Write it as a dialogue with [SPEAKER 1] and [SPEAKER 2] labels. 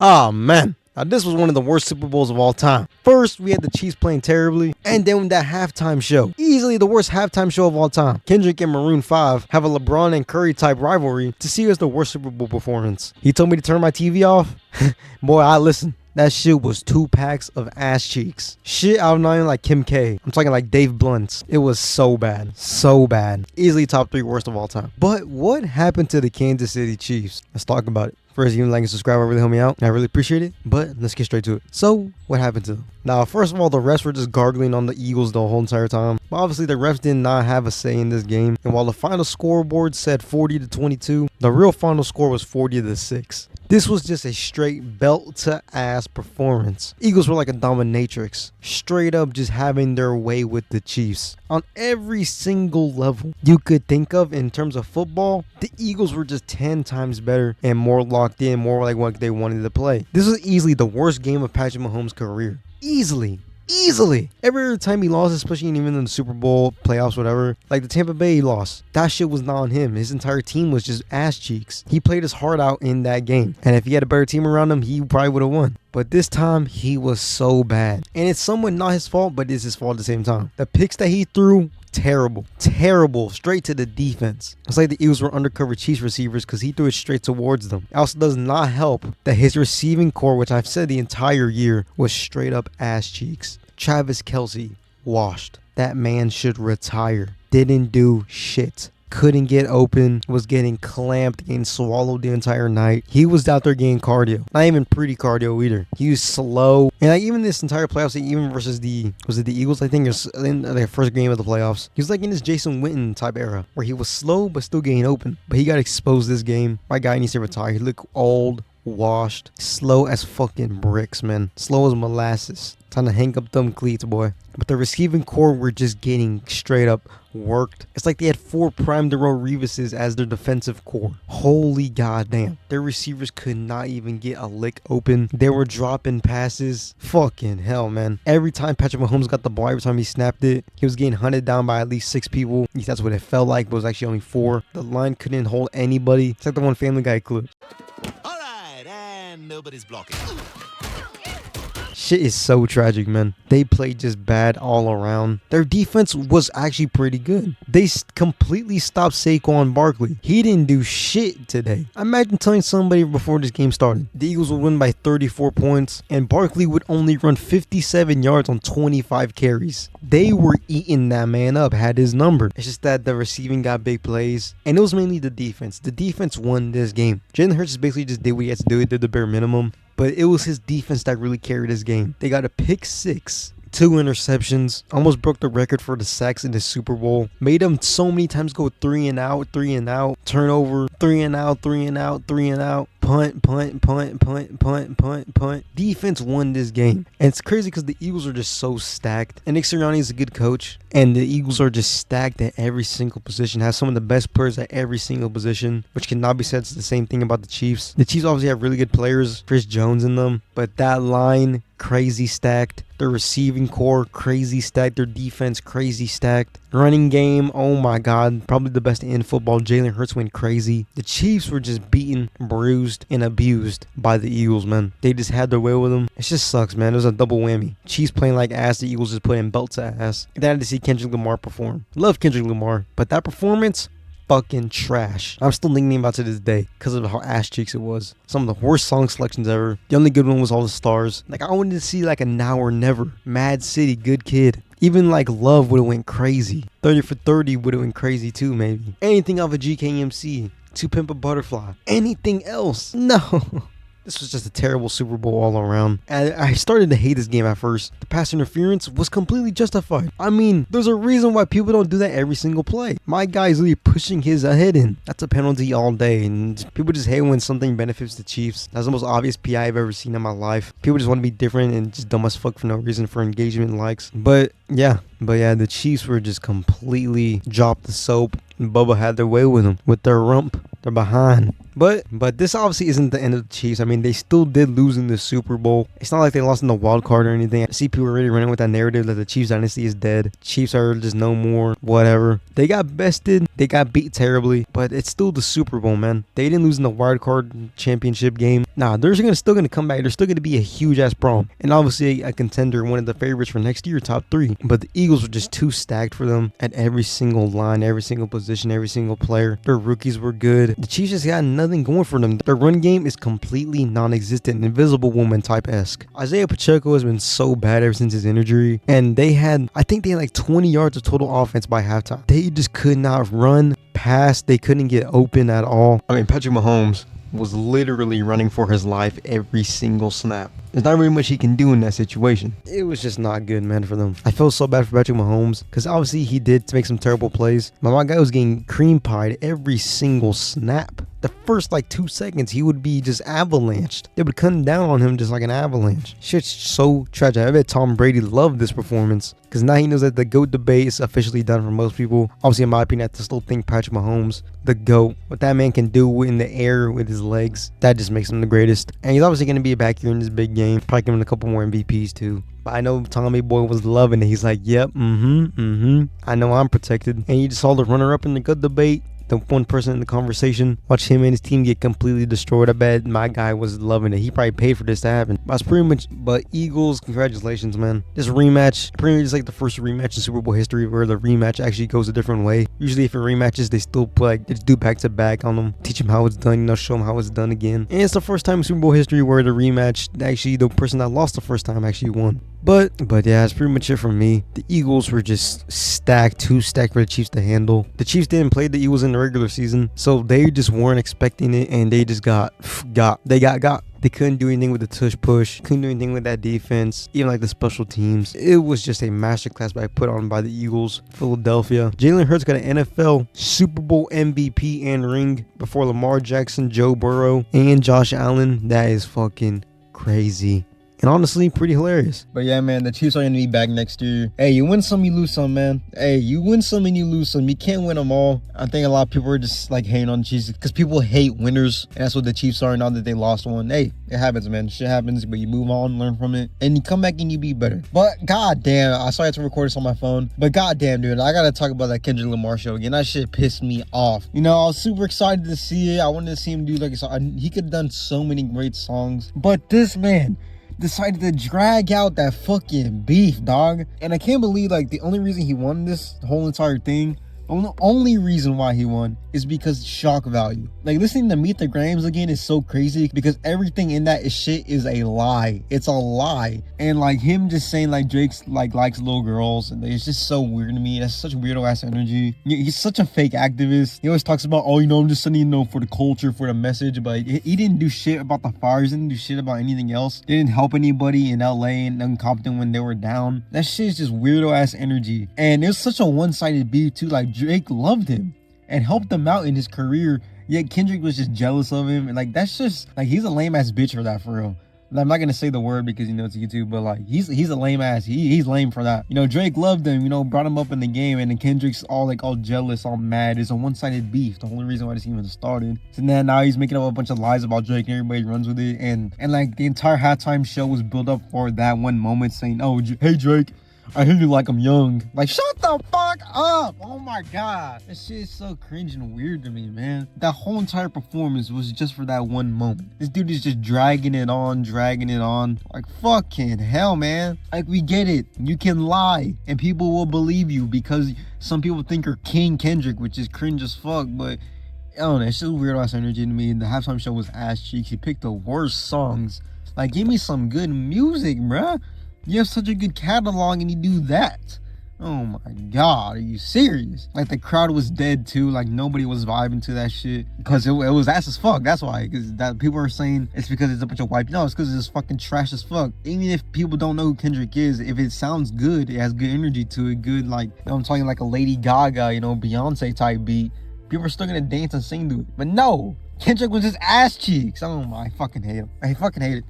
[SPEAKER 1] Oh man. Now, this was one of the worst Super Bowls of all time. First, we had the Chiefs playing terribly, and then that halftime show. Easily the worst halftime show of all time. Kendrick and Maroon 5 have a LeBron and Curry type rivalry to see as the worst Super Bowl performance. He told me to turn my TV off. Boy, I listened. That shit was 2 packs of ass cheeks. Shit, I'm not even like Kim K. I'm talking like Dave Blunt's. It was so bad. So bad. Easily top 3 worst of all time. But what happened to the Kansas City Chiefs? Let's talk about it. First, you can like and subscribe. It really help me out. I really appreciate it. But let's get straight to it. So, what happened to them? Now, first of all, the refs were just gargling on the Eagles the whole entire time. But obviously, the refs did not have a say in this game. And while the final scoreboard said 40-22, the real final score was 40-6. This was just a straight belt-to-ass performance. Eagles were like a dominatrix. Straight up just having their way with the Chiefs. On every single level you could think of in terms of football, the Eagles were just 10 times better and more locked in, more like what they wanted to play. This was easily the worst game of Patrick Mahomes' career. Easily. Every time he lost, especially even in the Super Bowl, playoffs, whatever, like the Tampa Bay loss, that shit was not on him. His entire team was just ass cheeks. He played his heart out in that game. And if he had a better team around him, he probably would have won. But this time, he was so bad. And it's somewhat not his fault, but it's his fault at the same time. The picks that he threw, terrible, straight to the defense. It's like the Eagles were undercover Chiefs receivers because he threw it straight towards them. It also does not help that his receiving core, which I've said the entire year, was straight up ass cheeks. Travis Kelce, washed. That man should retire. Didn't do shit. Couldn't get open, was getting clamped, getting swallowed the entire night. He was out there getting cardio. Not even pretty cardio either. He was slow. And like even this entire playoffs, even versus the Eagles, I think it was in their first game of the playoffs. He was like in this Jason Witten type era where he was slow but still getting open. But he got exposed this game. My guy needs to retire. He looked old, washed, slow as fucking bricks, man. Slow as molasses. Time to hang up them cleats, boy. But the receiving core were just getting straight up worked. It's like they had 4 Prime Darrelle Revises as their defensive core. Holy goddamn. Their receivers could not even get a lick open. They were dropping passes. Fucking hell, man. Every time Patrick Mahomes got the ball, every time he snapped it, he was getting hunted down by at least 6 people. At least that's what it felt like, but it was actually only 4. The line couldn't hold anybody. It's like the one Family Guy clip.
[SPEAKER 2] All right, and nobody's blocking.
[SPEAKER 1] Shit is so tragic, man. They played just bad all around. Their defense was actually pretty good. They completely stopped Saquon Barkley. He didn't do shit today. Imagine telling somebody before this game started the Eagles would win by 34 points and Barkley would only run 57 yards on 25 carries. They were eating that man up, had his number. It's just that the receiving got big plays, and it was mainly the defense. The defense won this game. Jalen Hurts basically just did what he had to do. He did the bare minimum. But it was his defense that really carried this game. They got a pick 6, 2 interceptions, almost broke the record for the sacks in the Super Bowl. Made them so many times go 3 and out, turnover, 3 and out, punt. Defense won this game. And it's crazy because the Eagles are just so stacked. And Nick Sirianni is a good coach. And the Eagles are just stacked at every single position. Have some of the best players at every single position, which cannot be said. It's the same thing about the Chiefs. The Chiefs obviously have really good players, Chris Jones in them. But that line, crazy stacked. Their receiving core, crazy stacked. Their defense, crazy stacked. Running game, oh my God. Probably the best in football. Jalen Hurts went crazy. The Chiefs were just beaten, bruised, and abused by the Eagles, man. They just had their way with them. It just sucks, man. It was a double whammy. Chiefs playing like ass. The Eagles just playing belt to ass. Then I had to see Kendrick Lamar perform. Love Kendrick Lamar. But that performance, fucking trash. I'm still thinking about it to this day because of how ass cheeks it was. Some of the worst song selections ever. The only good one was All the Stars. Like, I wanted to see like a Now or Never. Mad City, Good Kid. Even like Love would have went crazy. 30 for 30 would have went crazy too, maybe. Anything off of GKMC. To Pimp a Butterfly. Anything else? No. This was just a terrible Super Bowl all around. And I started to hate this game at first. The pass interference was completely justified. I mean, there's a reason why people don't do that every single play. My guy's really pushing his head in. That's a penalty all day. And people just hate when something benefits the Chiefs. That's the most obvious PI I've ever seen in my life. People just want to be different and just dumb as fuck for no reason for engagement and likes. But yeah, the Chiefs were just completely dropped the soap. Bubba had their way with them, with their rump. They're behind. But this obviously isn't the end of the Chiefs. I mean, they still did lose in the Super Bowl. It's not like they lost in the wild card or anything. I see people already running with that narrative that the Chiefs dynasty is dead. Chiefs are just no more. Whatever. They got bested. They got beat terribly. But it's still the Super Bowl, man. They didn't lose in the wild card championship game. Nah, they're still gonna come back. They're still gonna be a huge ass problem. And obviously a contender, one of the favorites for next year, top 3. But the Eagles were just too stacked for them at every single line, every single position, every single player. Their rookies were good. The Chiefs just got nothing going for them. Their run game is completely non-existent, Invisible Woman type-esque. Isaiah Pacheco has been so bad ever since his injury, and I think they had like 20 yards of total offense by halftime. They just could not run, pass, they couldn't get open at all. I mean, Patrick Mahomes was literally running for his life every single snap. There's not really much he can do in that situation. It was just not good, man, for them. I feel so bad for Patrick Mahomes because obviously he did make some terrible plays. My guy was getting cream pied every single snap. The first like 2 seconds, he would be just avalanched. They would come down on him just like an avalanche. Shit's so tragic. I bet Tom Brady loved this performance because now he knows that the GOAT debate is officially done for most people. Obviously, in my opinion, I still think Patrick Mahomes, the GOAT, what that man can do in the air with his legs, that just makes him the greatest. And he's obviously going to be back here in this big game. Probably giving a couple more MVPs too. But I know Tommy Boy was loving it. He's like, yep, I know I'm protected. And you just saw the runner-up in the GOAT debate. The one person in the conversation, watch him and his team get completely destroyed. I bet my guy was loving it. He probably paid for this to happen. That's pretty much. But Eagles, congratulations, man. This rematch, pretty much is like the first rematch in Super Bowl history where the rematch actually goes a different way. Usually, if it rematches, they still play, they just do back to back on them, teach them how it's done, show them how it's done again. And it's the first time in Super Bowl history where the rematch, actually, the person that lost the first time actually won. But yeah, that's pretty much it for me. The Eagles were just stacked, too stacked for the Chiefs to handle. The Chiefs didn't play the Eagles in the regular season, so they just weren't expecting it, and they just got. They couldn't do anything with the tush push, couldn't do anything with that defense, even like the special teams. It was just a masterclass put on by the Eagles, Philadelphia. Jalen Hurts got an NFL Super Bowl MVP and ring before Lamar Jackson, Joe Burrow, and Josh Allen. That is fucking crazy. And honestly, pretty hilarious. But yeah, man, the Chiefs are going to be back next year. Hey, you win some, you lose some, man. Hey, you win some and you lose some. You can't win them all. I think a lot of people are just like hating on the Chiefs because people hate winners. And that's what the Chiefs are now that they lost one. Hey, it happens, man. Shit happens, but you move on, learn from it, and you come back and you be better. But goddamn, I sorry to record this on my phone. But goddamn, dude, I got to talk about that Kendrick Lamar show again. That shit pissed me off. You know, I was super excited to see it. I wanted to see him do like a song. He could have done so many great songs. But this man decided to drag out that fucking beef, dog. And I can't believe, like, the only reason he won this whole entire thing, the only reason why he won is because shock value. Like, listening to Meet the Grams again is so crazy because everything in that shit is a lie. It's a lie. And like him just saying like Drake's like likes little girls, and it's just so weird to me. That's such weirdo ass energy. He's such a fake activist. He always talks about, oh, you know, I'm just sending, you know, for the culture, for the message, but he didn't do shit about the fires, didn't do shit about anything else. They didn't help anybody in LA and Compton when they were down. That shit is just weirdo ass energy. And it was such a one-sided beef too. Like, Drake loved him and helped him out in his career, yet Kendrick was just jealous of him. And like, that's just like, he's a lame ass bitch for that, for real. I'm not gonna say the word because, you know, it's YouTube, but like, he's a lame ass. He's lame for that. You know, Drake loved him, you know, brought him up in the game, and then Kendrick's all jealous, all mad. It's a one-sided beef. The only reason why this even started. So then now he's making up a bunch of lies about Drake and everybody runs with it. And like, the entire halftime show was built up for that one moment saying, oh, hey Drake, I hear you like I'm young. Like, shut the fuck up. Oh my god. That shit is so cringe and weird to me, man. That whole entire performance was just for that one moment. This dude is just dragging it on. Like, fucking hell, man. Like, we get it. You can lie and people will believe you because some people think you're King Kendrick, which is cringe as fuck, but I don't know. It's just weird ass energy to me. The halftime show was ass cheeks. He picked the worst songs. Like, give me some good music, bruh. You have such a good catalog and you do that. Oh my god, are you serious? Like, the crowd was dead too. Like, nobody was vibing to that shit because it was ass as fuck. That's why, because that people are saying it's because it's a bunch of white. No, it's because it's fucking trash as fuck. Even if people don't know who Kendrick is, if it sounds good, it has good energy to it, good, like, you know, I'm talking like a Lady Gaga, you know, Beyonce type beat, people are still gonna dance and sing to it. But no, Kendrick was just ass cheeks. Oh my, I fucking hate him. I fucking hate it.